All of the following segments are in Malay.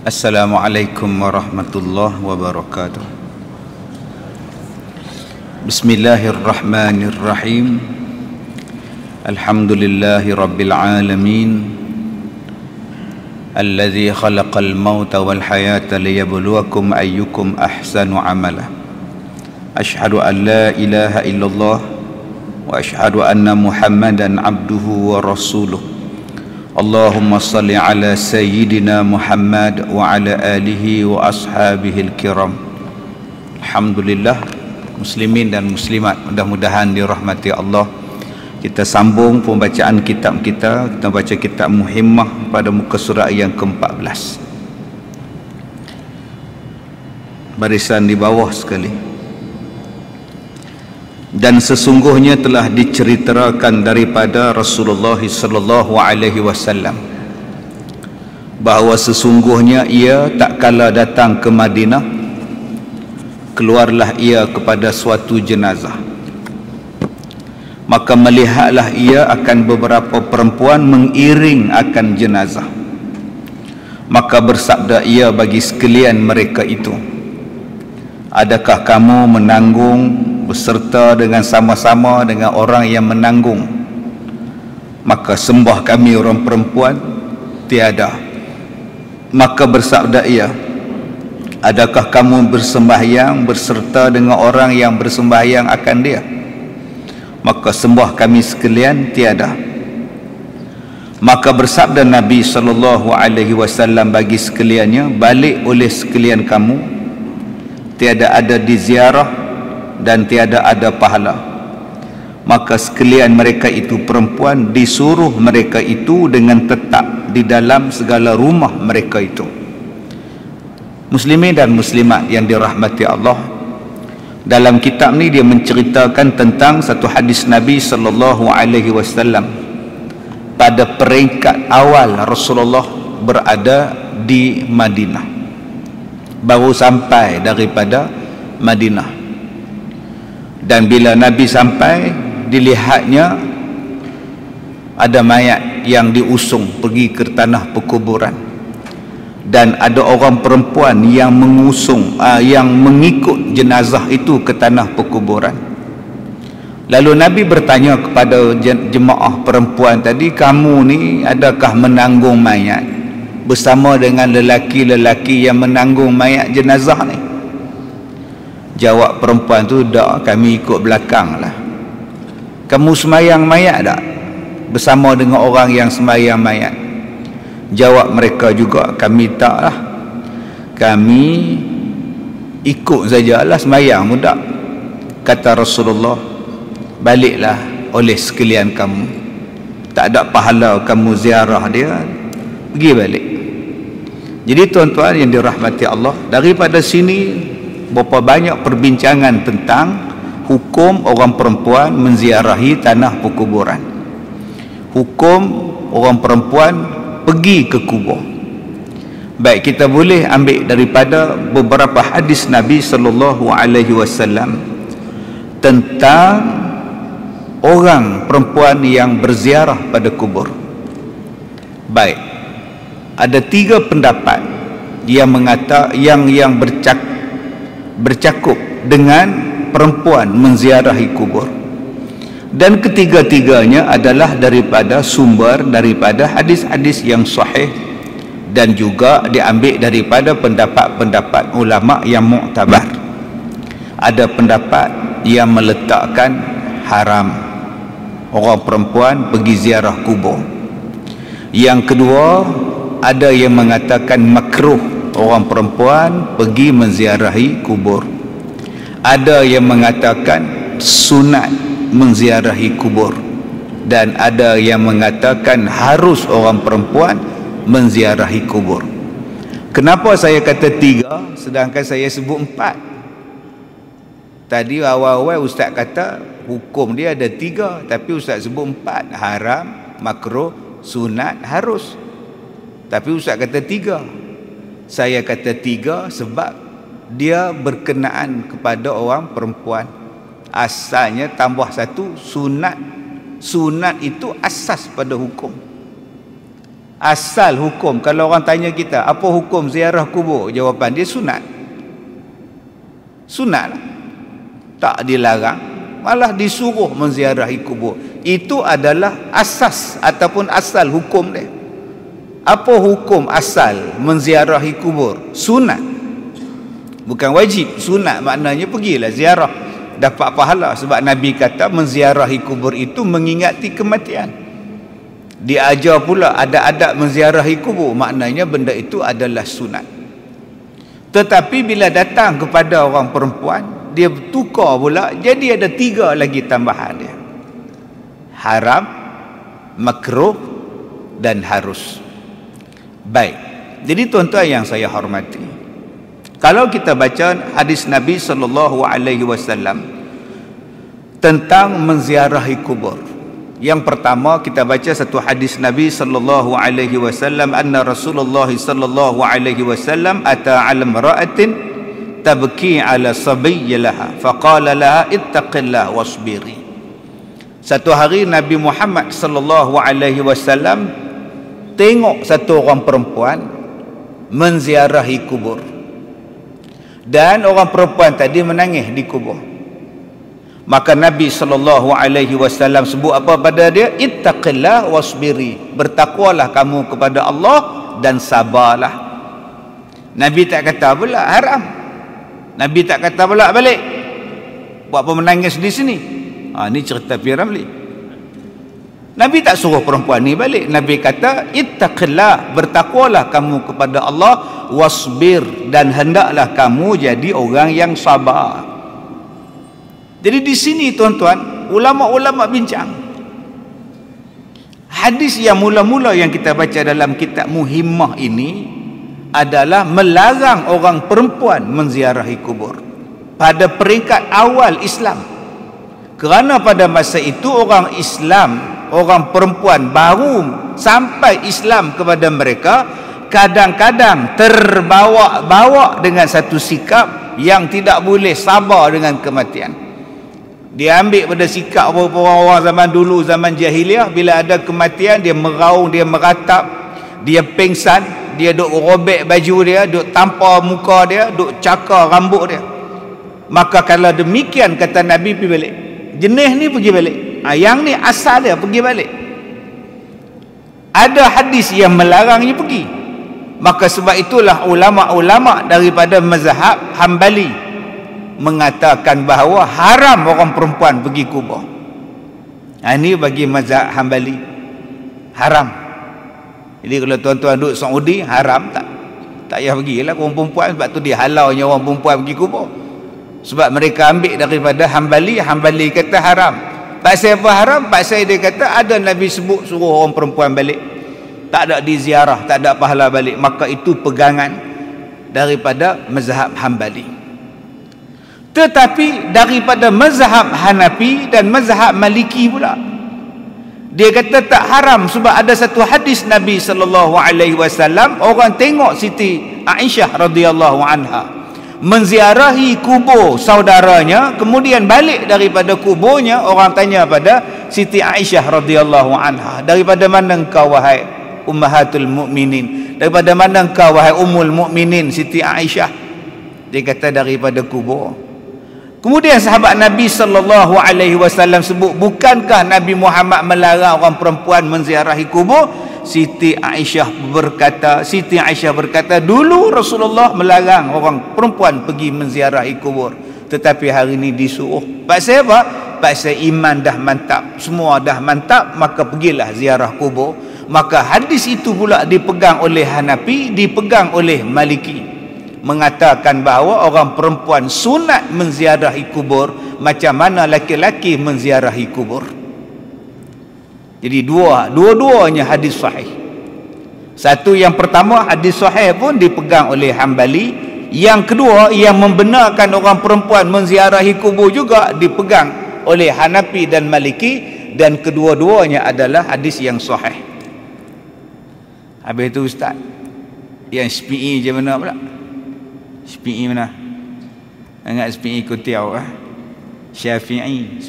Assalamualaikum warahmatullahi wabarakatuh. Bismillahirrahmanirrahim. Alhamdulillahi rabbil alamin. Alladzi khalaqal mauta wal hayata liyabluwakum ayyukum ahsanu amala. Ashhadu an la ilaha illallah wa ashhadu anna Muhammadan abduhu wa rasuluh. Allahumma salli ala sayyidina Muhammad wa ala alihi wa ashabihil kiram. Alhamdulillah, muslimin dan muslimat, mudah-mudahan dirahmati Allah. Kita sambung pembacaan kitab kita. Kita baca kitab Muhimmah pada muka surat yang ke-14, barisan di bawah sekali. Dan sesungguhnya telah diceritakan daripada Rasulullah sallallahu alaihi wasallam bahawa sesungguhnya ia tak kala datang ke Madinah, keluarlah ia kepada suatu jenazah. Maka melihatlah ia akan beberapa perempuan mengiring akan jenazah. Maka bersabda ia bagi sekalian mereka itu, adakah kamu menanggung beserta dengan sama-sama dengan orang yang menanggung? Maka sembah kami orang perempuan, tiada. Maka bersabda ia, adakah kamu bersembahyang berserta dengan orang yang bersembahyang akan dia? Maka sembah kami sekalian, tiada. Maka bersabda Nabi sallallahu alaihi wasallam bagi sekaliannya, balik oleh sekalian kamu, tiada ada di ziarah dan tiada ada pahala. Maka sekalian mereka itu perempuan disuruh mereka itu dengan tetap di dalam segala rumah mereka itu. Muslimin dan muslimat yang dirahmati Allah, dalam kitab ni dia menceritakan tentang satu hadis Nabi sallallahu alaihi wasallam pada peringkat awal Rasulullah berada di Madinah, baru sampai daripada Madinah. Dan bila Nabi sampai, dilihatnya ada mayat yang diusung pergi ke tanah perkuburan. Dan ada orang perempuan yang mengusung, yang mengikut jenazah itu ke tanah perkuburan. Lalu Nabi bertanya kepada jemaah perempuan tadi, kamu ni adakah menanggung mayat bersama dengan lelaki-lelaki yang menanggung mayat jenazah ni? Jawab perempuan tu, tak, kami ikut belakang lah. Kamu semayang mayat tak bersama dengan orang yang semayang mayat? Jawab mereka juga, kami tak lah, kami ikut sajalah, semayang pun tak. Kata Rasulullah, baliklah oleh sekalian kamu, tak ada pahala kamu ziarah dia, pergi balik. Jadi tuan-tuan yang dirahmati Allah, daripada sini berapa banyak perbincangan tentang hukum orang perempuan menziarahi tanah perkuburan, hukum orang perempuan pergi ke kubur. Baik, kita boleh ambil daripada beberapa hadis Nabi sallallahu alaihi wasallam tentang orang perempuan yang berziarah pada kubur. Baik, ada 3 pendapat yang bercakup dengan perempuan menziarahi kubur, dan ketiga-tiganya adalah daripada sumber daripada hadis-hadis yang sahih, dan juga diambil daripada pendapat-pendapat ulama yang muktabar. Ada pendapat yang meletakkan haram orang perempuan pergi ziarah kubur. Yang kedua, ada yang mengatakan makruh orang perempuan pergi menziarahi kubur. Ada yang mengatakan sunat menziarahi kubur, dan ada yang mengatakan harus orang perempuan menziarahi kubur. Kenapa saya kata 3 sedangkan saya sebut 4? Tadi awal-awal Ustaz kata hukum dia ada 3, tapi Ustaz sebut 4, haram, makruh, sunat, harus. Tapi Ustaz kata 3. Saya kata 3 sebab dia berkenaan kepada orang perempuan. Asalnya tambah 1 sunat. Sunat itu asas pada hukum. Asal hukum, kalau orang tanya kita apa hukum ziarah kubur, jawapan dia sunat. Sunat lah. Tak dilarang, malah disuruh menziarahi kubur. Itu adalah asas ataupun asal hukum dia. Apa hukum asal menziarahi kubur? Sunat, bukan wajib. Sunat maknanya pergilah ziarah, dapat pahala. Sebab Nabi kata menziarahi kubur itu mengingati kematian. Diajar pula ada adab menziarahi kubur, maknanya benda itu adalah sunat. Tetapi bila datang kepada orang perempuan, dia tukar pula, jadi ada 3 lagi tambahan dia: haram, makruh dan harus. Baik, jadi tuan-tuan yang saya hormati, kalau kita baca hadis Nabi SAW tentang menziarahi kubur, yang pertama kita baca satu hadis Nabi SAW, anna Rasulullah SAW ata ala imra'atin tabki ala sabiyyi laha faqala laha ittaqillah wasbiri. Satu hari Nabi Muhammad SAW tengok satu orang perempuan menziarahi kubur, dan orang perempuan tadi menangis di kubur. Maka Nabi SAW sebut apa pada dia? Ittaqillah wasbiri, bertakwalah kamu kepada Allah dan sabarlah. Nabi tak kata pula haram, Nabi tak kata pula balik, buat apa menangis di sini. Ni cerita Piramli. Nabi tak suruh perempuan ni balik. Nabi kata ittaqillah, bertakwalah kamu kepada Allah, wasbir, dan hendaklah kamu jadi orang yang sabar. Jadi di sini tuan-tuan, ulama-ulama bincang. Hadis yang mula-mula yang kita baca dalam kitab Muhimmah ini adalah melarang orang perempuan menziarahi kubur pada peringkat awal Islam. Kerana pada masa itu orang Islam, orang perempuan baru sampai Islam kepada mereka, kadang-kadang terbawa-bawa dengan satu sikap yang tidak boleh sabar dengan kematian. Dia ambil pada sikap orang-orang zaman dulu, zaman jahiliah, bila ada kematian dia meraung, dia meratap, dia pengsan, dia duk robek baju dia, duk tampar muka dia, duk cakar rambut dia. Maka kalau demikian, kata Nabi, pergi balik. Jenis ni pergi balik. Yang ni asal dia pergi balik. Ada hadis yang melarangnya pergi. Maka sebab itulah ulama-ulama daripada mazhab Hambali mengatakan bahawa haram orang perempuan pergi kubur. Ini bagi mazhab Hambali haram. Jadi kalau tuan-tuan duduk Saudi, haram tak payah pergilah orang perempuan. Sebab tu dia halaunya orang perempuan pergi kubur. Sebab mereka ambil daripada Hambali. Hambali kata haram. Pasal apa haram? Pasal dia kata ada Nabi sebut suruh orang perempuan balik, tak ada diziarah, tak ada pahala balik. Maka itu pegangan daripada mazhab Hambali. Tetapi daripada mazhab Hanafi dan mazhab Maliki pula, dia kata tak haram. Sebab ada satu hadis Nabi SAW, orang tengok Siti Aisyah radhiyallahu anha menziarahi kubur saudaranya, kemudian balik daripada kuburnya. Orang tanya pada Siti Aisyah radhiyallahu anha, daripada mana engkau wahai ummahatul mukminin, daripada mana engkau wahai ummul mukminin Siti Aisyah? Dia kata daripada kubur. Kemudian sahabat Nabi SAW sebut, bukankah Nabi Muhammad melarang orang perempuan menziarahi kubur? Siti Aisyah berkata, dulu Rasulullah melarang orang perempuan pergi menziarahi kubur, tetapi hari ini disuruh. Pasal apa? Pasal iman dah mantap, semua dah mantap, maka pergilah ziarah kubur. Maka hadis itu pula dipegang oleh Hanafi, dipegang oleh Maliki, mengatakan bahawa orang perempuan sunat menziarahi kubur macam mana laki-laki menziarahi kubur. Jadi dua-duanya hadis sahih. Satu, yang pertama hadis sahih pun dipegang oleh Hambali. Yang kedua, yang membenarkan orang perempuan menziarahi kubur juga dipegang oleh Hanafi dan Maliki, dan kedua-duanya adalah hadis yang sahih. Habis itu ustaz, yang SPE je mana pula? SPE mana? Ingat SPE Kutiau Syafi'i,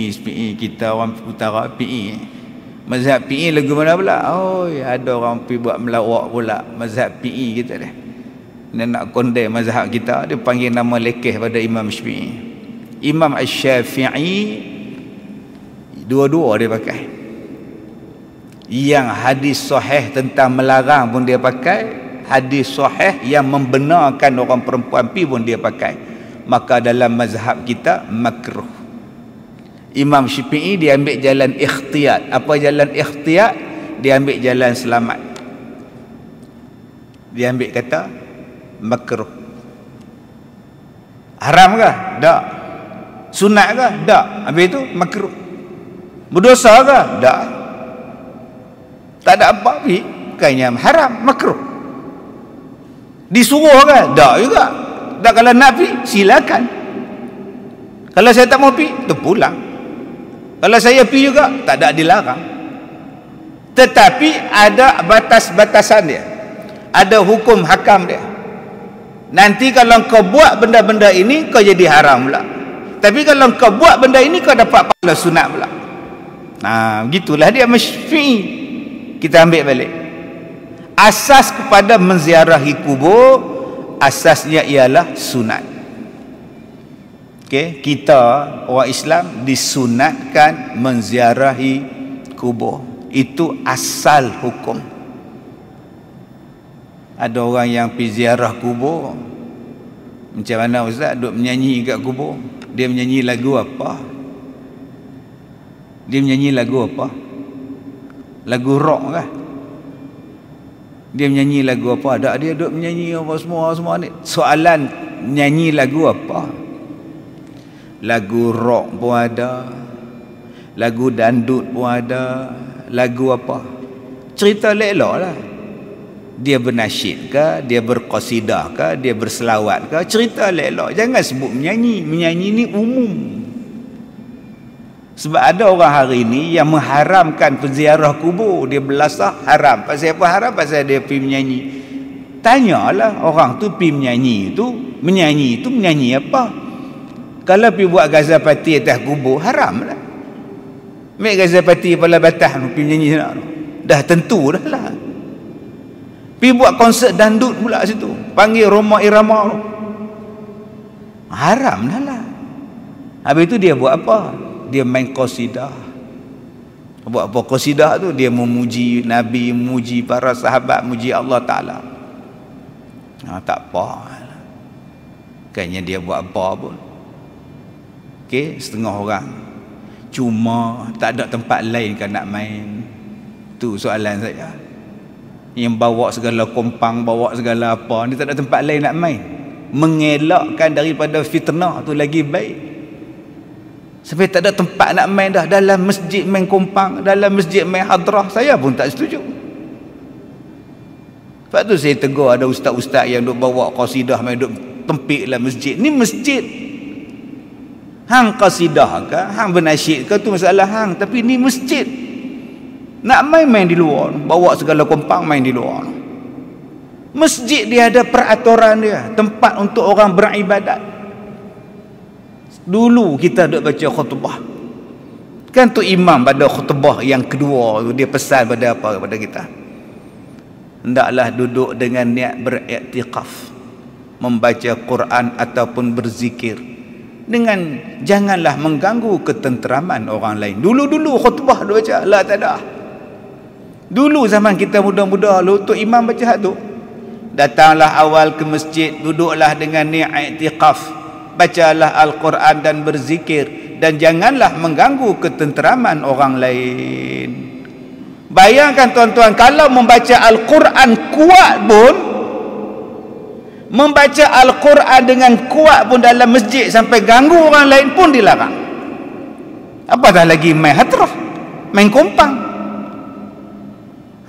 SPE kita orang utara PE. Mazhab PE lagu mana pula? Oh, ada orang pergi buat melawak pula mazhab PE kita dah. Dia nak condemn mazhab kita, dia panggil nama lekeh pada Imam Syafi'i. Imam Asy-Syafi'i dua-dua dia pakai. Yang hadis sahih tentang melarang pun dia pakai, hadis sahih yang membenarkan orang perempuan pi pun dia pakai. Maka dalam mazhab kita makruh. Imam Syafi'i dia ambil jalan ikhtiyat. Apa jalan ikhtiyat? Dia ambil jalan selamat. Dia ambil kata makruh. Haram ke? Tak. Sunat ke? Tak. Habis itu makruh. Berdosa ke? Tak. Tak ada apa pi, bukannya haram, makruh. Disuruh ke? Tak juga. Tak. Kalau nak pi, silakan. Kalau saya tak mau pi, terpulang. Kalau saya pi juga, tak ada dilarang. Tetapi ada batas-batasan dia. Ada hukum hakam dia. Nanti kalau kau buat benda-benda ini, kau jadi haram pula. Tapi kalau kau buat benda ini, kau dapat pahala sunat pula. Nah, begitulah dia Syafi'i. Kita ambil balik. Asas kepada menziarahi kubur, asasnya ialah sunat. Okey, kita orang Islam disunatkan menziarahi kubur. Itu asal hukum. Ada orang yang pergi ziarah kubur. Macam mana ustaz duk menyanyi kat kubur? Dia menyanyi lagu apa? Dia menyanyi lagu apa? Lagu rock kah? Dia menyanyi lagu apa? Tak, dia duk menyanyi apa semua ni. Soalan nyanyi lagu apa? Lagu rock pun ada, lagu dandut pun ada, lagu apa? Cerita elok lah. Dia bernasyid ke, dia berqasidah ke, dia berselawat ke, cerita elok. Jangan sebut menyanyi. Menyanyi ni umum. Sebab ada orang hari ni yang mengharamkan penziarah kubur. Dia belasah haram. Pasal apa haram? Pasal dia pergi menyanyi. Tanyalah orang tu pergi menyanyi tu, menyanyi apa? Kalau pergi buat gazapati atas kubur, haram lah. Ambil gazapati kepala batah pergi menyanyi sana. Dah tentu dah lah. Pergi buat konsert dandut pula situ, panggil Roma Irama tu, haram dah lah. Habis itu dia buat apa? Dia main qasidah. Buat apa qasidah tu? Dia memuji Nabi, memuji para sahabat, memuji Allah Ta'ala. Tak apa. Kayaknya dia buat apa pun. Okey, setengah orang. Cuma tak ada tempat lain kan nak main. Tu soalan saya. Yang bawa segala kompang, bawa segala apa, ni tak ada tempat lain nak main. Mengelakkan daripada fitnah tu lagi baik. Sampai tak ada tempat nak main dah. Dalam masjid main kompang, dalam masjid main hadrah, saya pun tak setuju. Sebab tu saya tegur ada ustaz-ustaz yang duk bawa qasidah main duk tempik lah masjid. Ni masjid. Hang qasidah ke, hang bernasyid ke, tu masalah hang. Tapi ni masjid. Nak main di luar, bawa segala kompang main di luar. Masjid dia ada peraturan dia, tempat untuk orang beribadat. Dulu kita duk baca khutbah, kan tu imam pada khutbah yang kedua tu dia pesan pada apa kepada kita? Hendaklah duduk dengan niat beriktikaf, membaca Quran ataupun berzikir, dengan janganlah mengganggu ketenteraman orang lain. Dulu khutbah duk baca, lah tak ada. Dulu zaman kita muda-muda lu tu imam baca hak tu, datanglah awal ke masjid, duduklah dengan niat i'tikaf, bacalah Al-Quran dan berzikir, dan janganlah mengganggu ketenteraman orang lain. Bayangkan tuan-tuan, kalau membaca Al-Quran kuat pun, membaca Al-Quran dengan kuat pun dalam masjid sampai ganggu orang lain pun dilarang. Apatah lagi main hadrah, main kompang.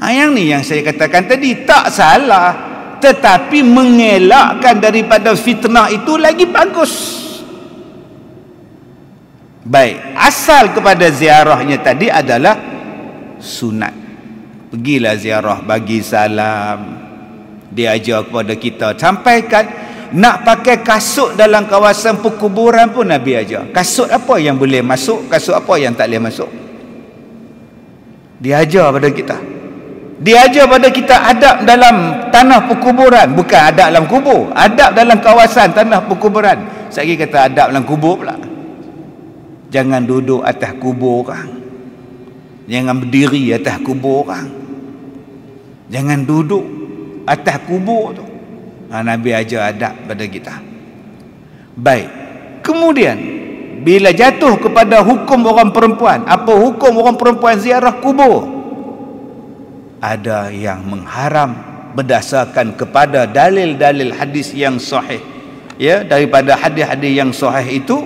Yang ni yang saya katakan tadi, tak salah, tetapi mengelakkan daripada fitnah itu lagi bagus. Baik, asal kepada ziarahnya tadi adalah sunat. Pergilah ziarah, bagi salam, dia ajar kepada kita. Sampaikan nak pakai kasut dalam kawasan perkuburan pun Nabi ajar. Kasut apa yang boleh masuk, kasut apa yang tak boleh masuk. Dia ajar pada kita. Dia ajar pada kita adab dalam tanah perkuburan, bukan adab dalam kubur, adab dalam kawasan tanah perkuburan. Saya kata adab dalam kubur pula. Jangan duduk atas kubur orang. Jangan berdiri atas kubur orang. Jangan duduk atas kubur tu. Nabi ajar adab pada kita. Baik. Kemudian bila jatuh kepada hukum orang perempuan, apa hukum orang perempuan ziarah kubur? Ada yang mengharam berdasarkan kepada dalil-dalil hadis yang sahih. Ya, daripada hadis-hadis yang sahih itu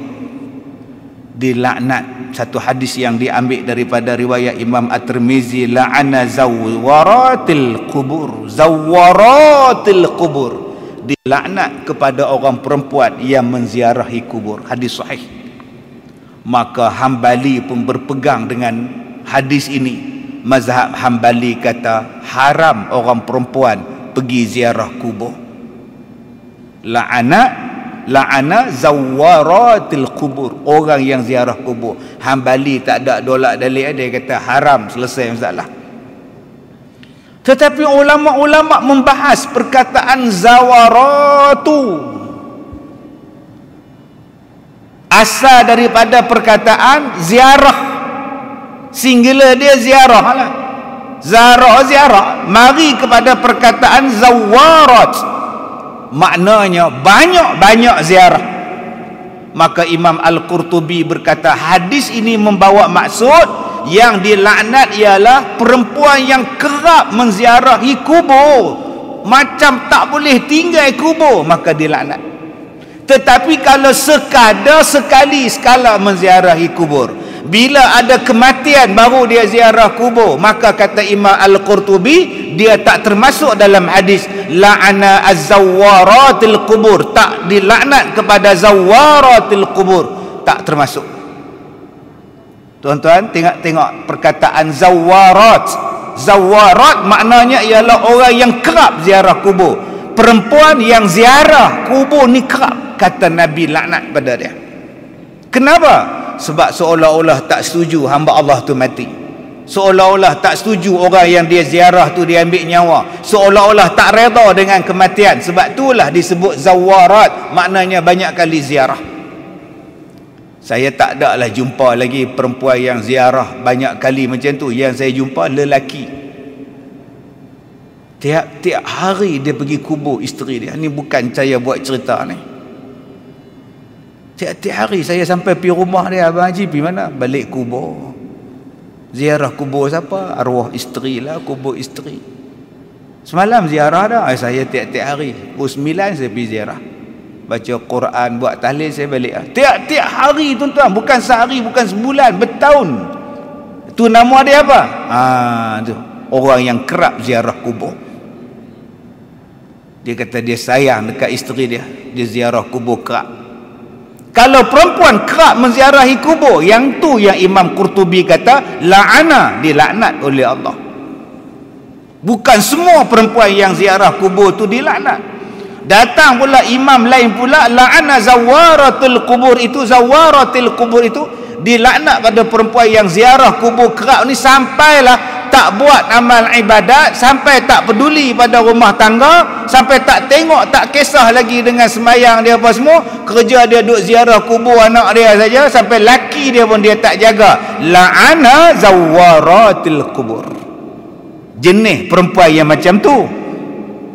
dilaknat. Satu hadis yang diambil daripada riwayat Imam At-Tirmizi, la'ana zawwaratil qubur. Zawwaratil qubur, dilaknat kepada orang perempuan yang menziarahi kubur. Hadis sahih. Maka Hambali pun berpegang dengan hadis ini. Mazhab Hambali kata haram orang perempuan pergi ziarah kubur. La'ana zawwaratil kubur, orang yang ziarah kubur. Hambali tak ada dolak dalil, dia kata haram, selesai masalah. Tetapi ulama-ulama membahas perkataan zawaratu. Asal daripada perkataan ziarah, singular dia ziarah lah. Ziarah. Mari kepada perkataan zawarat, maknanya banyak-banyak ziarah. Maka Imam Al-Qurtubi berkata hadis ini membawa maksud yang dilaknat ialah perempuan yang kerap menziarahi kubur, macam tak boleh tinggal kubur, maka dilaknat. Tetapi kalau sekali-sekala menziarahi kubur, bila ada kematian baru dia ziarah kubur, maka kata Imam Al-Qurtubi dia tak termasuk dalam hadis la'ana az-zawwaratil qubur, tak dilaknat kepada zawwaratil qubur, tak termasuk. Tuan-tuan tengok perkataan zawarat. Zawarat maknanya ialah orang yang kerap ziarah kubur. Perempuan yang ziarah kubur ni kerap, kata Nabi laknat pada dia. Kenapa? Sebab seolah-olah tak setuju hamba Allah tu mati. Seolah-olah tak setuju orang yang dia ziarah tu dia ambil nyawa. Seolah-olah tak redha dengan kematian. Sebab itulah disebut zawarat, maknanya banyak kali ziarah. Saya tak ada lah jumpa lagi perempuan yang ziarah banyak kali macam tu. Yang saya jumpa lelaki, tiap-tiap hari dia pergi kubur isteri dia. Ni bukan saya buat cerita ni. Tiap-tiap hari saya sampai pergi rumah dia, Abang Haji pergi mana? Balik kubur. Ziarah kubur siapa? Arwah isteri lah, kubur isteri. Semalam ziarah dah. Saya tiap-tiap hari pukul 9 saya pergi ziarah, baca Quran, buat tahlil, saya balik. Tiap-tiap hari tuan-tuan, bukan sehari, bukan sebulan, bertahun. Tu nama dia apa? Tu orang yang kerap ziarah kubur. Dia kata dia sayang dekat isteri dia, dia ziarah kubur kerap. Kalau perempuan kerap menziarahi kubur, yang tu yang Imam Qurtubi kata la'ana, dilaknat oleh Allah. Bukan semua perempuan yang ziarah kubur tu dilaknat. Datang pula imam lain pula la'ana zawaratul kubur itu, zawaratul kubur itu dilaknat pada perempuan yang ziarah kubur kerap ni, sampailah tak buat amal ibadat, sampai tak peduli pada rumah tangga, sampai tak tengok, tak kisah lagi dengan sembahyang dia apa semua, kerja dia duduk ziarah kubur anak dia saja, sampai laki dia pun dia tak jaga. La'ana zawaratul kubur, jenis perempuan yang macam tu,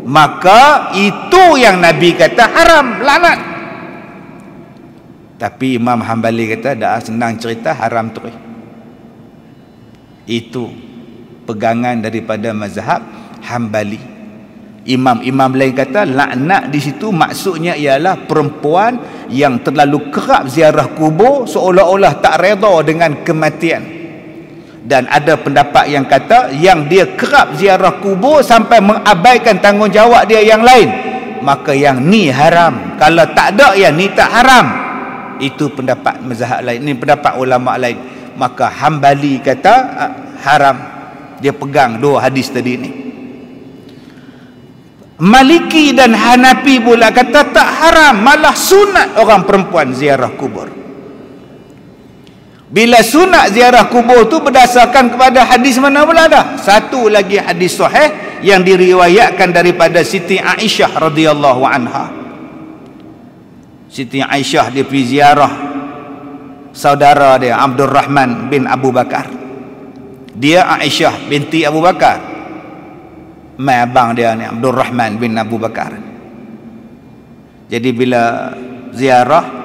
maka itu yang Nabi kata haram, laknat. Tapi Imam Hambali kata dah senang cerita, haram terus. Itu pegangan daripada mazhab Hambali. Imam-imam lain kata laknat di situ maksudnya ialah perempuan yang terlalu kerap ziarah kubur, seolah-olah tak redha dengan kematian. Dan ada pendapat yang kata yang dia kerap ziarah kubur sampai mengabaikan tanggungjawab dia yang lain, maka yang ni haram. Kalau tak ada yang ni tak haram. Itu pendapat mazhab lain, ini pendapat ulama lain. Maka Hambali kata haram. Dia pegang dua hadis tadi ni. Maliki dan Hanafi pula kata tak haram, malah sunat orang perempuan ziarah kubur. Bila sunat ziarah kubur tu berdasarkan kepada hadis mana pula dah? Satu lagi hadis sahih yang diriwayatkan daripada Siti Aisyah radhiyallahu anha. Siti Aisyah dia pergi ziarah saudara dia Abdul Rahman bin Abu Bakar. Dia Aisyah binti Abu Bakar, mai abang dia ni Abdul Rahman bin Abu Bakar. Jadi bila ziarah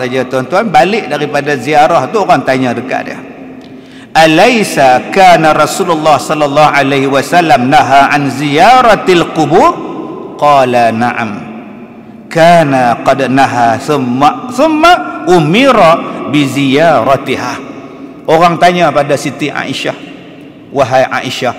saja tuan-tuan, balik daripada ziarah tu orang tanya dekat dia, alaisa kana Rasulullah sallallahu alaihi wasallam naha an ziyaratil qubur? Qala na'am kana qad naha thumma umira bi ziyaratiha. Orang tanya pada Siti Aisyah, wahai Aisyah,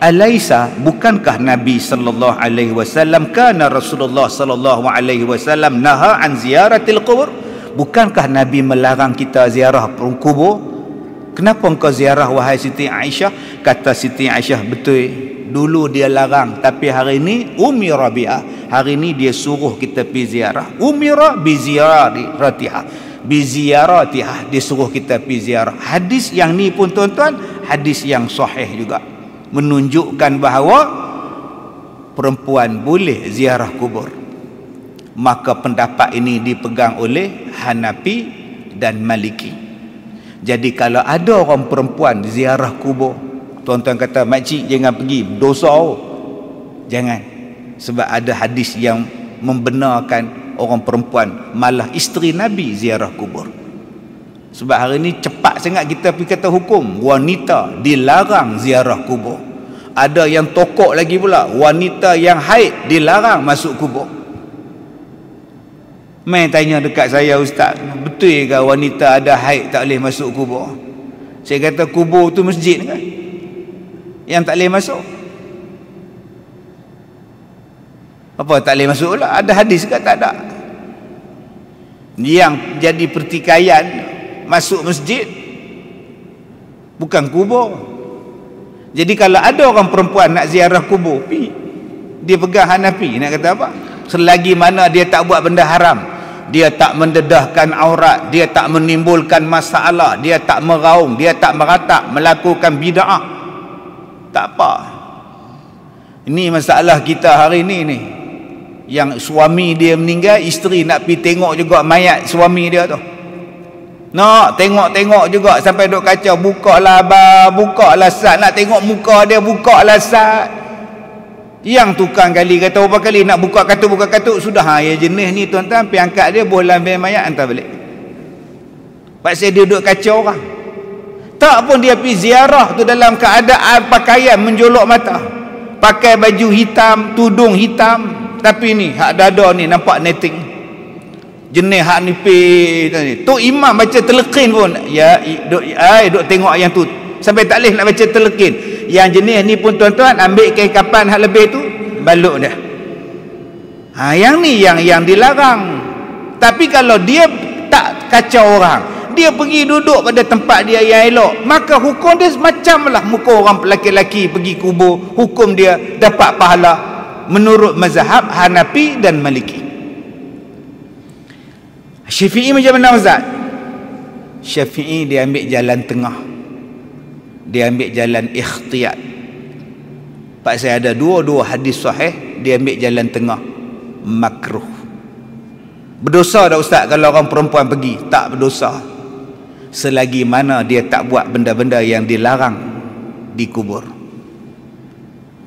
alaisa, bukankah Nabi sallallahu alaihi wasallam, kana Rasulullah sallallahu alaihi wasallam naha an ziyaratil qubur? Bukankah Nabi melarang kita ziarah kubur? Kenapa engkau ziarah wahai Siti Aisyah? Kata Siti Aisyah, betul, dulu dia larang, tapi hari ini umira biha, hari ini dia suruh kita pergi ziarah. Umira bi ziyaratiha, dia suruh kita pergi ziarah. Hadis yang ni pun tuan-tuan, hadis yang sahih juga, menunjukkan bahawa perempuan boleh ziarah kubur. Maka pendapat ini dipegang oleh Hanafi dan Maliki. Jadi kalau ada orang perempuan ziarah kubur, tuan-tuan kata, makcik jangan pergi, dosa. Jangan. Sebab ada hadis yang membenarkan orang perempuan, malah isteri Nabi ziarah kubur. Sebab hari ni cepat sangat kita pergi kata hukum wanita dilarang ziarah kubur. Ada yang tokok lagi pula, wanita yang haid dilarang masuk kubur. Mai tanya dekat saya, ustaz, betul ke wanita ada haid tak boleh masuk kubur? Saya kata, kubur tu masjid kan yang tak boleh masuk? Apa tak boleh masuk pula? Ada hadis ke? Tak ada. Yang jadi pertikaian masuk masjid bukan kubur. Jadi kalau ada orang perempuan nak ziarah kubur, dia pegang Hanafi, nak kata apa? Selagi mana dia tak buat benda haram, dia tak mendedahkan aurat, dia tak menimbulkan masalah, dia tak meraung, dia tak meratap, melakukan bid'ah, tak apa. Ini masalah kita hari ini ni. Yang suami dia meninggal, isteri nak pergi tengok juga mayat suami dia tu. Nak tengok-tengok juga sampai duk kacau, bukalah abang, bukalah sat, nak tengok muka dia, bukalah sat. Yang tukang kali kata berapa kali nak buka katuk, sudah ya jenis ni tuan-tuan, pergi angkat dia, bohlam ambil mayat, hantar balik. Pasal dia duk kacau orang. Tak pun dia pergi ziarah tu dalam keadaan pakaian menjolok mata, pakai baju hitam, tudung hitam, tapi ni hak dada ni nampak netting, jenis hak nipis ni. Tu imam baca telekin pun ya, duk tengok yang tu sampai tak boleh nak baca telekin. Yang jenis ni pun tuan-tuan, ambil kain kapan hak lebih tu, balut dah. Yang ni yang dilarang. Tapi kalau dia tak kacau orang, dia pergi duduk pada tempat dia yang elok, maka hukum dia macamlah muka orang lelaki-lelaki pergi kubur, hukum dia dapat pahala menurut mazhab Hanafi dan Maliki. Syafi'i macam mana ustaz? Syafi'i dia ambil jalan tengah, dia ambil jalan ikhtiyat. Pak saya ada dua hadis sahih, dia ambil jalan tengah, makruh. Berdosa tak ustaz kalau orang perempuan pergi? Tak berdosa, selagi mana dia tak buat benda-benda yang dilarang di kubur.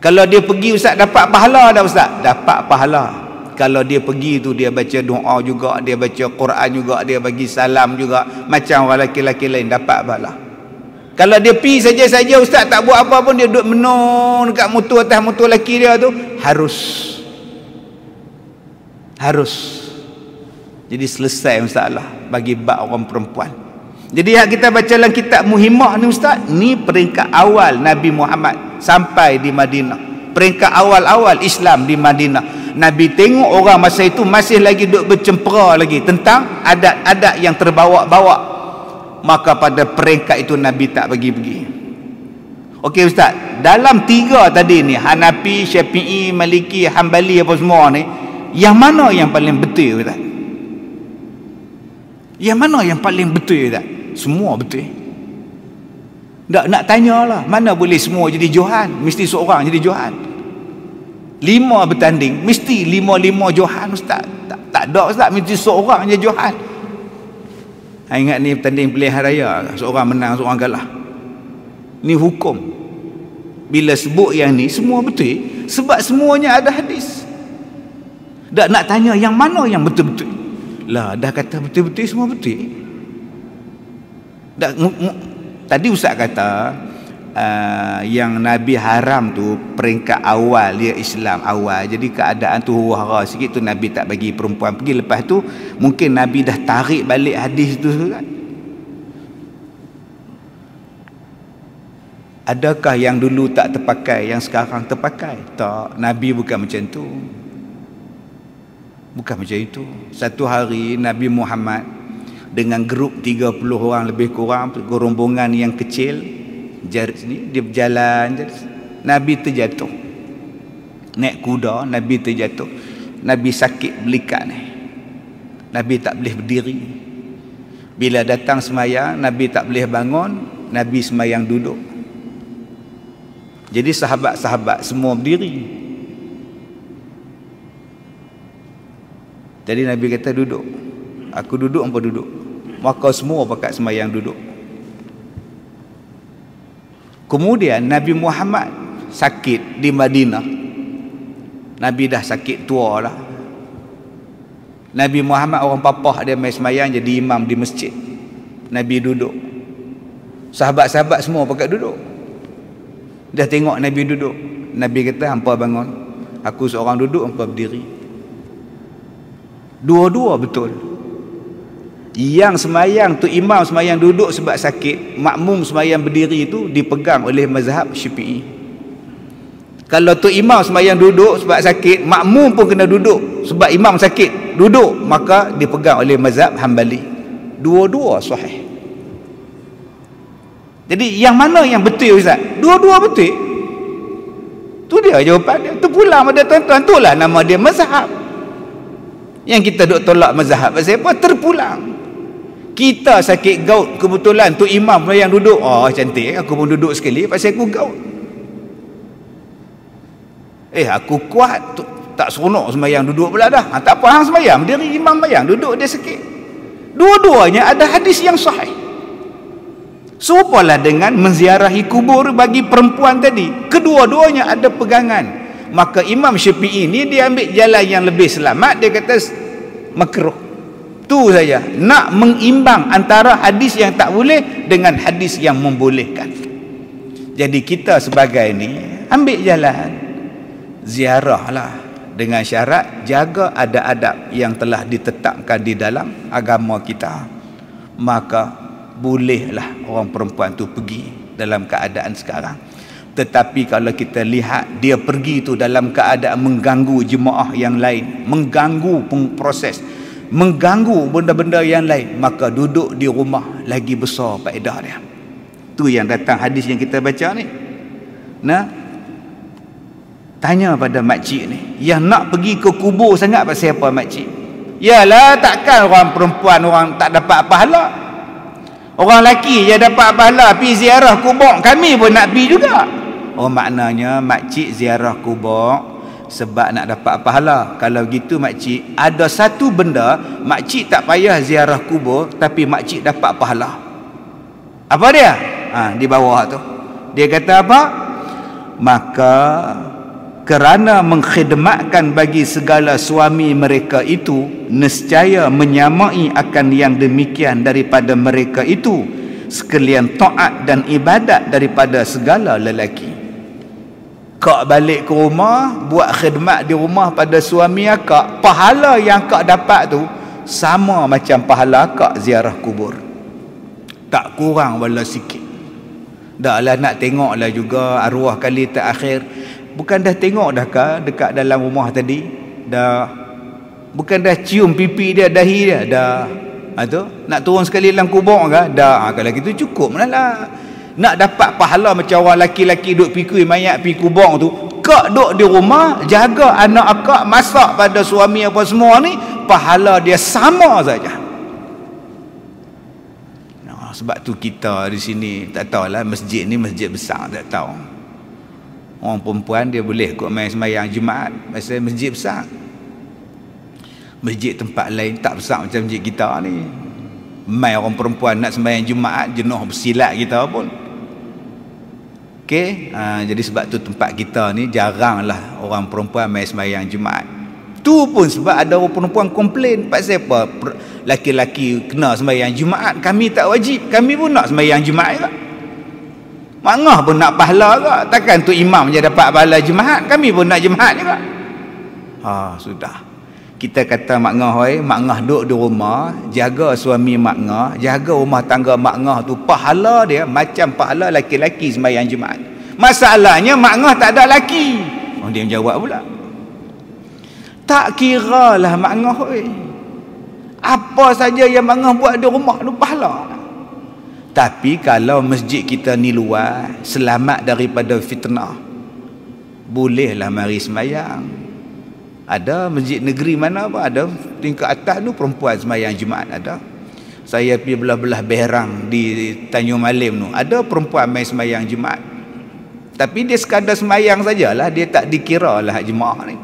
Kalau dia pergi ustaz, dapat pahala tak ustaz? Dapat pahala. Kalau dia pergi tu, dia baca doa juga, dia baca Quran juga, dia bagi salam juga, macam orang lelaki-lelaki lain, dapat pahala. Kalau dia pergi saja-saja ustaz, tak buat apa pun, dia duduk menung dekat motor, atas motor lelaki dia tu, harus. Jadi selesai masalah bagi bab orang perempuan. Jadi yang kita baca dalam kitab Muhimmah ni ustaz, ni peringkat awal Nabi Muhammad sampai di Madinah, peringkat awal-awal Islam di Madinah. Nabi tengok orang masa itu masih lagi duk bercempera lagi tentang adat-adat yang terbawa-bawa, maka pada peringkat itu Nabi tak pergi-pergi. Okey ustaz, dalam tiga tadi ni, Hanafi, Syafi'i, Maliki, Hambali apa semua ni, yang mana yang paling betul ustaz? Yang mana yang paling betul tak? Semua betul. Tak nak tanyalah, mana boleh semua jadi Johan, mesti seorang jadi Johan. 5 bertanding, mesti 5 Johan ustaz. Tak ada ustaz, mesti seorang je Johan. Ingat ni bertanding pilihan raya, seorang menang, seorang kalah. Ni hukum. Bila sebut yang ni semua betul, sebab semuanya ada hadis. Tak nak tanya yang mana yang betul-betul. Lah dah kata betul-betul semua betul. Tadi ustaz kata yang Nabi haram tu peringkat awal dia Islam awal. Jadi keadaan tu huru-hara sikit tu Nabi tak bagi perempuan pergi. Lepas tu mungkin Nabi dah tarik balik hadis tu kan. Adakah yang dulu tak terpakai yang sekarang terpakai? Tak, Nabi bukan macam tu. Bukan macam itu. Satu hari Nabi Muhammad dengan grup 30 orang lebih kurang, rombongan yang kecil, jarak sini, dia berjalan, Nabi terjatuh. Naik kuda, Nabi terjatuh. Nabi sakit belikat ni. Nabi tak boleh berdiri. Bila datang semayang, Nabi tak boleh bangun, Nabi semayang duduk. Jadi sahabat-sahabat semua berdiri. Jadi Nabi kata duduk. Aku duduk, hampa duduk. Maka semua pakat semayang duduk. Kemudian Nabi Muhammad sakit di Madinah. Nabi dah sakit tua lah. Nabi Muhammad orang papah dia main semayang jadi imam di masjid. Nabi duduk. Sahabat-sahabat semua pakat duduk. Dah tengok Nabi duduk. Nabi kata hampa bangun. Aku seorang duduk, hampa berdiri. Dua-dua betul. Yang semayang tu imam semayang duduk sebab sakit, makmum semayang berdiri itu dipegang oleh mazhab Syafi'i. Kalau tu imam semayang duduk sebab sakit, makmum pun kena duduk sebab imam sakit, duduk, maka dipegang oleh mazhab Hambali. Dua-dua sahih. Jadi yang mana yang betul ustaz? Dua-dua betul. Tu dia jawapan dia. Terpulang pada tuan-tuan, itulah nama dia mazhab. Yang kita duk tolak mazhab pasal apa? Terpulang. Kita sakit gout kebetulan tu imam yang duduk, oh cantik, aku pun duduk sekali pasal aku gout. Aku kuat tu, tak seronok sembahyang duduk pula dah. Tak apa, hang sembahyang berdiri, imam sembahyang duduk, dia sakit. Dua-duanya ada hadis yang sahih. Serupalah dengan menziarahi kubur bagi perempuan tadi. Kedua-duanya ada pegangan. Maka Imam Syafi'i ni dia ambil jalan yang lebih selamat. Dia kata makruh. Tu saja. Nak mengimbang antara hadis yang tak boleh dengan hadis yang membolehkan. Jadi kita sebagai ni ambil jalan ziarah lah, dengan syarat jaga adab-adab yang telah ditetapkan di dalam agama kita. Maka bolehlah orang perempuan tu pergi dalam keadaan sekarang. Tetapi kalau kita lihat dia pergi tu dalam keadaan mengganggu jemaah yang lain, mengganggu proses, mengganggu benda-benda yang lain, maka duduk di rumah lagi besar faedah dia. Tu yang datang hadis yang kita baca ni. Nah, tanya pada makcik ni, yang nak pergi ke kubur sangat pasal apa makcik? Yalah, takkan orang perempuan orang tak dapat pahala. Orang lelaki je dapat pahala pergi ziarah kubur, kami pun nak pergi juga. Oh, maknanya makcik ziarah kubur sebab nak dapat pahala. Kalau gitu makcik, ada satu benda makcik tak payah ziarah kubur tapi makcik dapat pahala. Apa dia? Di bawah tu dia kata apa? Maka kerana mengkhidmatkan bagi segala suami mereka itu, nescaya menyamai akan yang demikian daripada mereka itu, sekalian taat dan ibadat daripada segala lelaki. Kak balik ke rumah, buat khidmat di rumah pada suami akak, pahala yang akak dapat tu sama macam pahala akak ziarah kubur. Tak kurang wala sikit. Dah lah nak tengok lah juga arwah kali terakhir. Bukan dah tengok dah ke dekat dalam rumah tadi? Dah. Bukan dah cium pipi dia, dahi dia? Dah. Tu nak turun sekali dalam kubur ke? Dah. Kalau gitu cukup lah. Nak dapat pahala macam orang laki-laki duk pikui mayat pi kubur tu, kak duk di rumah jaga anak akak, masak pada suami apa semua ni, pahala dia sama saja. Sebab tu kita di sini tak tahulah, masjid ni masjid besar tak tahu. Orang perempuan dia boleh kot main sembahyang Jumaat pasal masjid besar. Masjid tempat lain tak besar macam masjid kita ni. Mai orang perempuan nak sembahyang Jumaat jenuh bersilat kita pun. Okey, jadi sebab tu tempat kita ni jaranglah orang perempuan main sembahyang Jumaat. Tu pun sebab ada orang perempuan komplain, pasal apa laki-laki kena sembahyang Jumaat, kami tak wajib, kami pun nak sembahyang Jumaat juga. Mak ngah pun nak pahala juga, takkan tu imam je dapat pahala Jumaat, kami pun nak Jumaat juga. Sudah. Kita kata mak ngah, mak ngah duduk di rumah, jaga suami mak ngah, jaga rumah tangga mak ngah tu, pahala dia macam pahala laki-laki sembahyang Jumaat. Masalahnya mak ngah tak ada laki. Dia menjawab pula, tak kira lah mak ngah, apa saja yang mak ngah buat di rumah tu pahala. Tapi kalau masjid kita ni luar, selamat daripada fitnah, bolehlah mari sembahyang. Ada masjid negeri mana apa, ada tingkat atas tu perempuan sembahyang Jumaat ada. Saya pergi belah-belah Berang di Tanjung Malim tu, ada perempuan main sembahyang Jumaat. Tapi dia sekadar sembahyang sajalah, dia tak dikira lah jemaah ni.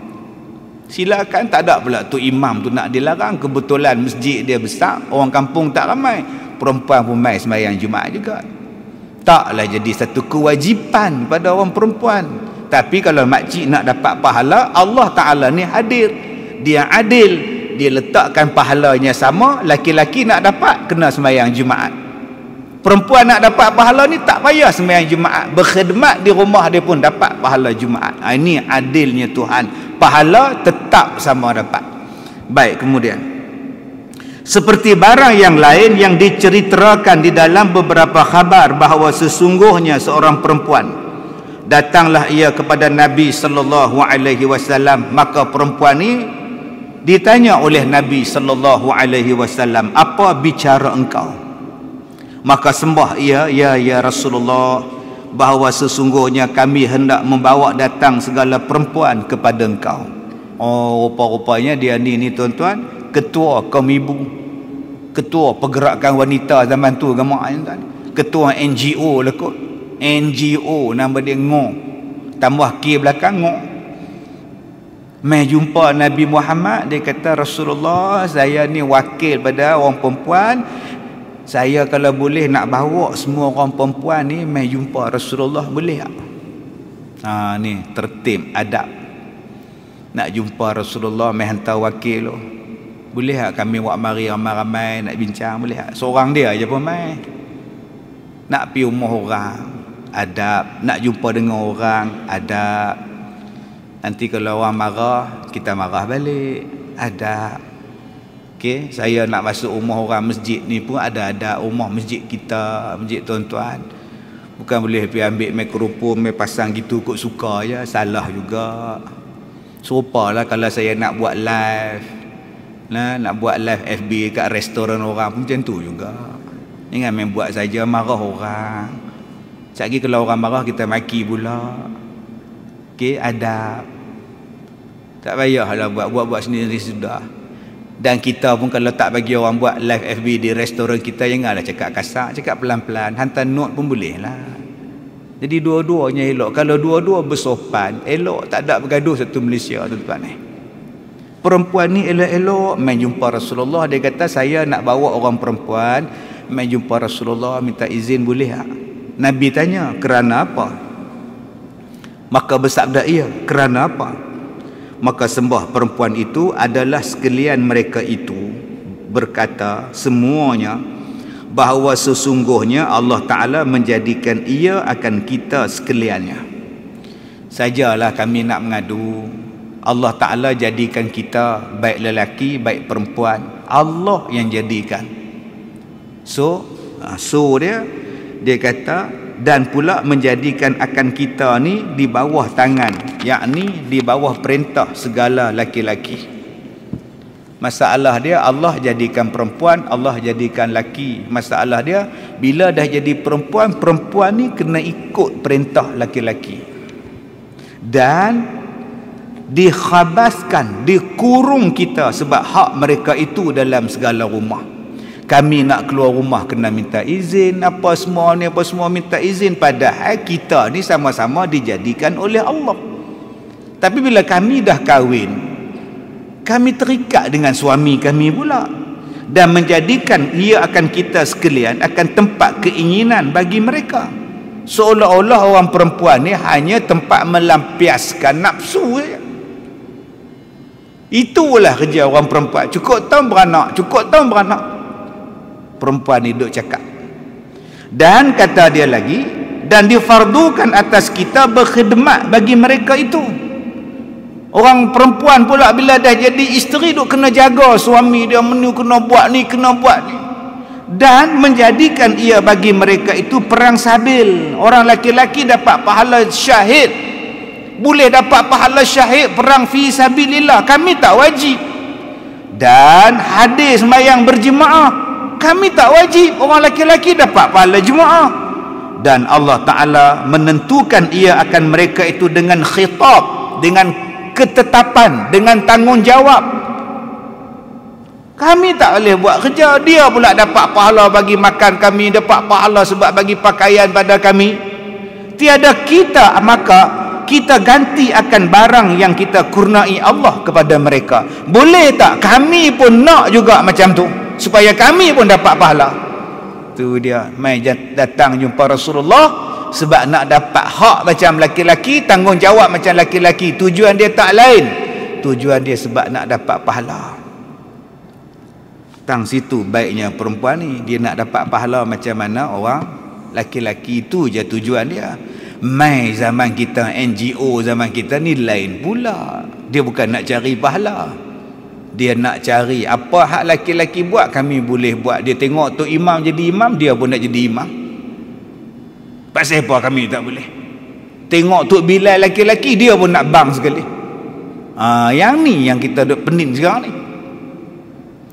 Silakan, tak ada pula tu imam tu nak dilarang. Kebetulan masjid dia besar, orang kampung tak ramai, perempuan pun main sembahyang Jumaat juga. Taklah jadi satu kewajipan pada orang perempuan. Tapi kalau makcik nak dapat pahala, Allah Ta'ala ni hadir, dia adil, dia letakkan pahalanya sama. Laki-laki nak dapat kena sembahyang Jumaat, perempuan nak dapat pahala ni tak payah sembahyang Jumaat, berkhidmat di rumah dia pun dapat pahala Jumaat. Ini adilnya Tuhan, pahala tetap sama dapat. Baik, kemudian seperti barang yang lain yang diceritakan di dalam beberapa khabar bahawa sesungguhnya seorang perempuan datanglah ia kepada Nabi sallallahu alaihi wasallam, maka perempuan ni ditanya oleh Nabi sallallahu alaihi wasallam, apa bicara engkau? Maka sembah ia, ya Rasulullah, bahawa sesungguhnya kami hendak membawa datang segala perempuan kepada engkau. Rupa-rupanya dia ni tuan-tuan, ketua kaum ibu, ketua pergerakan wanita zaman tu, ketua NGO lah kot. NGO nama dia Ngo, tambah K belakang Ngo. Mai jumpa Nabi Muhammad, dia kata, Rasulullah, saya ni wakil pada orang perempuan, saya kalau boleh nak bawa semua orang perempuan ni mai jumpa Rasulullah, boleh tak? Ni tertib adab. Nak jumpa Rasulullah mai hantar wakil tu, boleh tak kami buat mari ramai-ramai nak bincang, boleh tak? Seorang dia aja pun mai. Nak pergi rumah orang, adab. Nak jumpa dengan orang, adab. Nanti kalau orang marah, kita marah balik, adab. Okey, saya nak masuk rumah orang masjid ni pun ada adab. Rumah masjid kita, masjid tuan-tuan, bukan boleh pergi ambil mikrofon, mai pasang gitu kok suka je, salah juga. Serupalah kalau saya nak buat live, nak buat live FB kat restoran orang pun macam tu juga. Jangan main buat saja marah orang. Sekali kalau orang marah kita maki pula. Okey, adab. Tak payahlah buat sendiri sudah. Dan kita pun kalau tak bagi orang buat live FB di restoran kita, janganlah cakap kasar, cakap pelan-pelan, hantar note pun boleh lah. Jadi dua-duanya elok. Kalau dua-dua bersopan, elok, tak ada bergaduh satu Malaysia tuan-tuan ni. Perempuan ni elok-elok main jumpa Rasulullah, dia kata saya nak bawa orang perempuan main jumpa Rasulullah, minta izin boleh tak? Nabi tanya, kerana apa? Maka bersabda ia, kerana apa? Maka sembah perempuan itu adalah sekalian mereka itu berkata semuanya bahawa sesungguhnya Allah Ta'ala menjadikan ia akan kita sekaliannya. Sajalah kami nak mengadu, Allah Ta'ala jadikan kita, baik lelaki baik perempuan, Allah yang jadikan. So dia kata, dan pula menjadikan akan kita ni di bawah tangan, yakni di bawah perintah segala laki-laki. Masalah dia Allah jadikan perempuan, Allah jadikan laki. Masalah dia bila dah jadi perempuan, perempuan ni kena ikut perintah laki-laki. Dan dikhabaskan, dikurung kita sebab hak mereka itu dalam segala rumah. Kami nak keluar rumah kena minta izin, apa semua minta izin, padahal kita ni sama-sama dijadikan oleh Allah. Tapi bila kami dah kahwin, kami terikat dengan suami kami pula, dan menjadikan ia akan kita sekalian akan tempat keinginan bagi mereka. Seolah-olah orang perempuan ni hanya tempat melampiaskan nafsu saja. Itulah kerja orang perempuan. Cukup tahun beranak. Perempuan ni duk cakap. Dan kata dia lagi, dan difardukan atas kita berkhidmat bagi mereka itu. Orang perempuan pula bila dah jadi isteri duk kena jaga suami dia, menu kena buat ni. Dan menjadikan ia bagi mereka itu perang sabil. Orang laki-laki dapat pahala syahid, boleh dapat pahala syahid perang fi sabilillah, kami tak wajib. Dan hadis sembahyang berjemaah, kami tak wajib. Orang laki-laki dapat pahala jemaah. Dan Allah Ta'ala menentukan ia akan mereka itu dengan khitab, dengan ketetapan, dengan tanggungjawab. Kami tak boleh buat kerja, dia pula dapat pahala bagi makan kami, dapat pahala sebab bagi pakaian pada kami. Tiada kita, maka kita ganti akan barang yang kita kurnai Allah kepada mereka. Boleh tak? Kami pun nak juga macam tu, supaya kami pun dapat pahala. Tu dia, mai datang jumpa Rasulullah sebab nak dapat hak macam laki-laki, tanggungjawab macam laki-laki. Tujuan dia tak lain, tujuan dia sebab nak dapat pahala. Tang situ baiknya perempuan ni, dia nak dapat pahala macam mana orang laki-laki, itu je tujuan dia. Mai zaman kita, NGO zaman kita ni lain pula. Dia bukan nak cari pahala, dia nak cari apa hak laki-laki buat kami boleh buat. Dia tengok Tok Imam jadi imam, dia pun nak jadi imam. Pasal apa kami tak boleh? Tengok Tok Bilal laki-laki, dia pun nak bang sekali. Yang ni yang kita duk pening sekarang ni.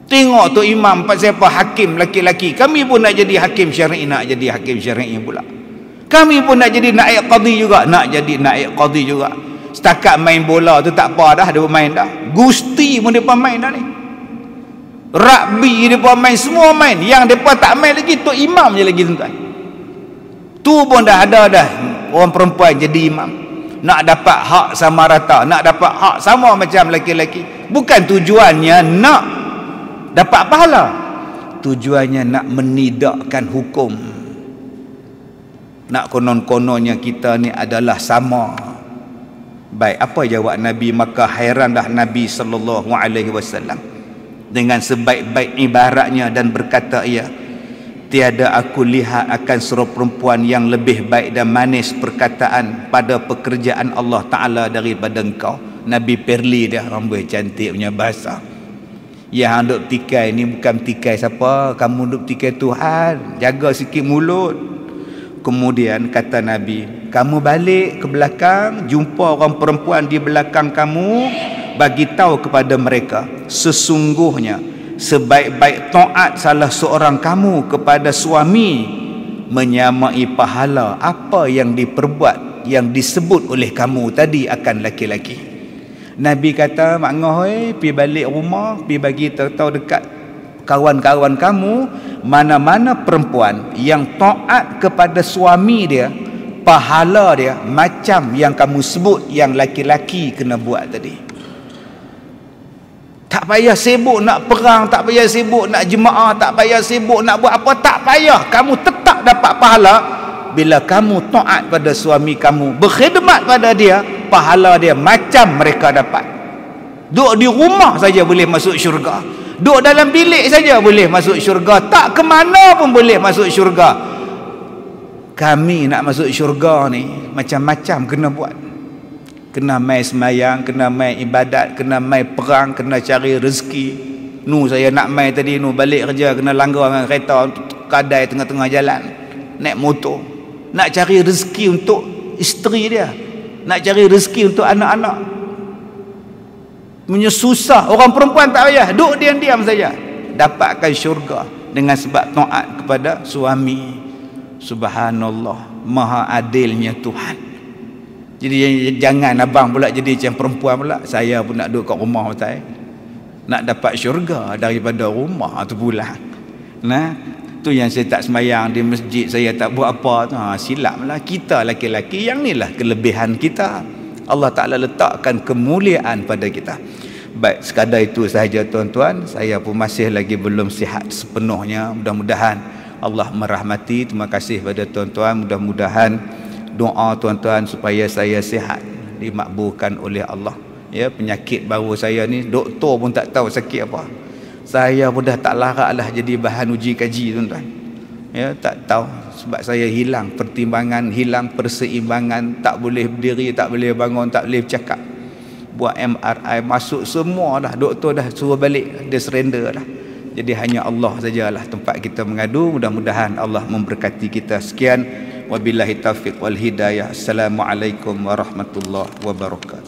Tengok Tok Imam pasal apa hakim laki-laki, kami pun nak jadi hakim syar'i, nak jadi hakim syar'i pula. Kami pun nak jadi naib qadi juga, nak jadi naib qadi juga. Setakat main bola tu tak apa dah, dia main dah. Gusti pun depa main dah ni. Rugby depa main, semua main. Yang depa tak main lagi Tok Imam je lagi tuan-tuan. Tu pun dah ada dah orang perempuan jadi imam. Nak dapat hak sama rata, nak dapat hak sama macam laki-laki. Bukan tujuannya nak dapat pahala, tujuannya nak menidakkan hukum. Nak konon-kononnya kita ni adalah sama. Baik, apa jawab Nabi? Maka hairanlah Nabi SAW dengan sebaik-baik ibaratnya dan berkata ia, tiada aku lihat akan seorang perempuan yang lebih baik dan manis perkataan pada pekerjaan Allah Ta'ala daripada engkau. Nabi perli dia, rambut cantik punya bahasa. Yang duk tikai ni bukan tikai siapa, kamu duk tikai Tuhan, jaga sikit mulut. Kemudian kata Nabi, kamu balik ke belakang, jumpa orang perempuan di belakang kamu, bagi tahu kepada mereka, sesungguhnya sebaik-baik taat salah seorang kamu kepada suami menyamai pahala apa yang diperbuat, yang disebut oleh kamu tadi akan laki-laki. Nabi kata, mak ngah pi balik rumah, pi bagi tahu dekat kawan-kawan kamu, mana-mana perempuan yang taat kepada suami dia, pahala dia macam yang kamu sebut yang laki-laki kena buat tadi. Tak payah sibuk nak perang, tak payah sibuk nak jemaah, tak payah sibuk nak buat apa, tak payah. Kamu tetap dapat pahala bila kamu taat pada suami kamu, berkhidmat pada dia, pahala dia macam mereka dapat. Duduk di rumah saja boleh masuk syurga, duduk dalam bilik saja boleh masuk syurga, tak ke mana pun boleh masuk syurga. Kami nak masuk syurga ni macam-macam kena buat. Kena mai semayang, kena mai ibadat, kena mai perang, kena cari rezeki. Nu saya nak mai tadi, nu balik kerja kena langgar dengan kereta, kadai tengah-tengah jalan, naik motor. Nak cari rezeki untuk isteri dia, nak cari rezeki untuk anak-anak. Susah. Orang perempuan tak payah, duduk diam-diam saja, dapatkan syurga dengan sebab taat kepada suami. Subhanallah, maha adilnya Tuhan. Jadi jangan abang pula jadi macam perempuan pula, saya pun nak duduk kat rumah betul, nak dapat syurga daripada rumah tu pula. Nah, tu yang saya tak semayang di masjid, saya tak buat apa tu. Silaplah kita laki-laki, yang inilah kelebihan kita. Allah Ta'ala letakkan kemuliaan pada kita. Baik, sekadar itu sahaja tuan-tuan. Saya pun masih lagi belum sihat sepenuhnya. Mudah-mudahan Allah merahmati. Terima kasih pada tuan-tuan. Mudah-mudahan doa tuan-tuan supaya saya sihat dimakbulkan oleh Allah. Ya, penyakit baru saya ni doktor pun tak tahu sakit apa. Saya pun dah tak larat lah jadi bahan uji kaji tuan-tuan. Ya, tak tahu sebab saya hilang pertimbangan, hilang perseimbangan, tak boleh berdiri, tak boleh bangun, tak boleh bercakap. Buat MRI masuk semua dah, doktor dah suruh balik, dia surrender dah. Jadi hanya Allah sajalah tempat kita mengadu. Mudah-mudahan Allah memberkati kita. Sekian, wabillahi taufiq wal hidayah. Assalamualaikum warahmatullahi wabarakatuh.